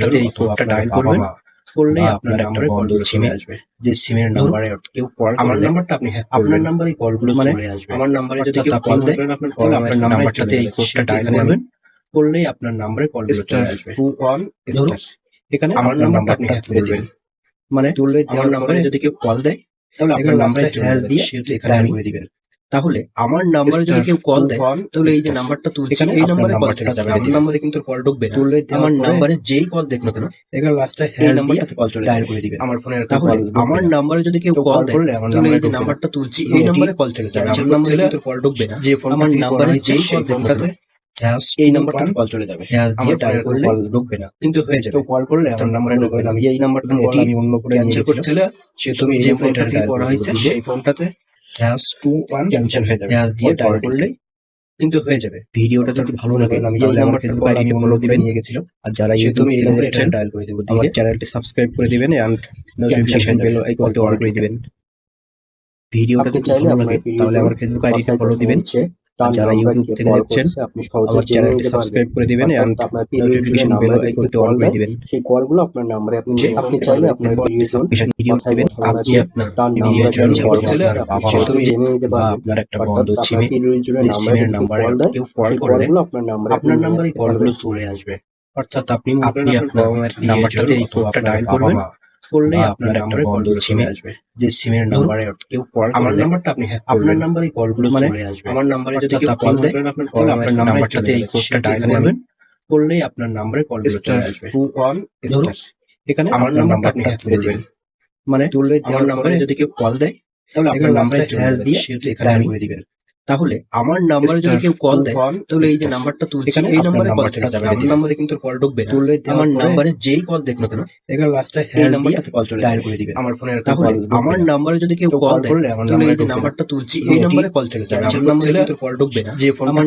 সাথে এই কোডটা ডায়াল করবেন, করলেই আপনার একটা বন্ধ সিমে আসবে। যে সিমের নাম্বারে কেউ কল, আমার নাম্বারটা আপনি হ্যাক করবেন, আপনার নাম্বারে কলগুলো চলে আসবে। আমার নাম্বারে যদি কেউ কল দেয়, আপনার নাম্বারের সাথে এই কোডটা ডায়াল করবেন, করলেই আপনার নাম্বারে কলগুলো চলে আসবে। ধরুন এখানে আমার নাম্বারটা আপনি হ্যাক করবেন, মানে আমার নাম্বারে যদি কেউ কল দেয়, তাহলে আপনার নাম্বারে হ্যাশ দিয়ে এখানে ডায়াল করে দিবেন। তাহলে আমার নাম্বারে যদি কেউ কল দেয়, তাহলে এই যে নাম্বারটা তুলছি এই নাম্বারে কল চলে যাবে। এই নাম্বারে কিন্তু কল ঢুকবে না। আমার নাম্বারে যেই কল দেখ না কেন, এখানে লাস্টে এই নাম্বারটাতে কল চলে ডায়াল করে দিবেন। আমার ফোনের তাহলে আমার নাম্বারে যদি কেউ কল দেয়, তাহলে এই যে নাম্বারটা তুলছি এই নাম্বারে কল চলে যাবে। আমার নাম্বারে কিন্তু কল ঢুকবে না। যে ফোন আমার নাম্বারে যেই কল দেখ না কেন, এই নাম্বারটাতে কল চলে যাবে। আমার ডায়াল করলে কল ঢুকবে না, কিন্তু হয়ে যাবে। তো কল করলে আমার নাম্বারে ঢুকবে না। আমি এই নাম্বারটা কল আমি অন্য করে ক্যান্সেল করতে হলে সে তুমি যে ফোনটা থেকে করা হয়েছে সেই ফোনটাতে #21 ক্যান্সেল হয়ে যাবে। দিয়ে ডায়াল করলেই কিন্তু হয়ে যাবে। ভিডিওটা যদি ভালো লাগে আমি এই নাম্বারটা কল আইডি ফলো দিবে নিয়ে গেছিল। আর যারা ইউটিউব থেকে দেখছেন ডায়াল করে দেব। আমার চ্যানেলটি সাবস্ক্রাইব করে দিবেন এন্ড নোটিফিকেশন বেল আইকনটি অন করে দিবেন। ভিডিওটা যদি ভালো লাগে তাহলে আমার ফেসবুক আইডিটা ফলো দিবেন। আর যারা ইউটিউব থেকে দেখছেন আপনি সহজে চ্যানেলটি সাবস্ক্রাইব করে দিবেন এন্ড নোটিফিকেশন বেল আইকনটি অন করে দিবেন। সেই কলগুলো আপনার নম্বরে আপনি চাইলে আপনার ভিডিও দিবেন। আপনি আপনার তার নাম্বার কল করলে আপনি জেনে নিতে পারবেন। আপনার একটা বন্ধ সিমে যে সিমের নাম্বারে কেউ কল করলে আপনার নাম্বারে কলগুলো চলে আসবে। অর্থাৎ আপনি আপনার নাম্বার সাথে এই কোডটা ডায়াল করবেন, করলেই আপনার নাম্বারে বন্ধ সিমে আসবে। যে সিমের নাম্বারে কেউ কল, আমার নাম্বারটা আপনি হ্যাক আপনার নাম্বারে কলগুলো চলে আসবে। আমার নাম্বারে যদি কেউ কল দেয়, আপনার নাম্বার সাথে এই কোডটা ডায়াল করবেন, করলেই আপনার নাম্বারে কলগুলো চলে আসবে। ধরুন এখানে আমার নাম্বারটা আপনি হ্যাক করে দিবেন, মানে আমার নাম্বারে যদি কেউ কল দেয়, তাহলে আপনার নাম্বারে হ্যাশ দিয়ে এখানে ডায়াল করে দিবেন। তাহলে আমার নাম্বারে যদি কেউ কল দেয়, তাহলে এই যে নাম্বারটা তুলছি এই নাম্বারে কল চলে যাবে। এই নাম্বারে কিন্তু কল ঢুকবে না। আমার নাম্বারে যেই কল দেখ না কেন, এখানে লাস্টে এই নাম্বারটাতে কল চলে ডায়াল করে দিবেন। আমার ফোনের তাহলে আমার নাম্বারে যদি কেউ কল দেয়, তাহলে এই যে নাম্বারটা তুলছি এই নাম্বারে কল চলে যাবে। আমার নাম্বারে কিন্তু কল ঢুকবে না। যে ফোন আমার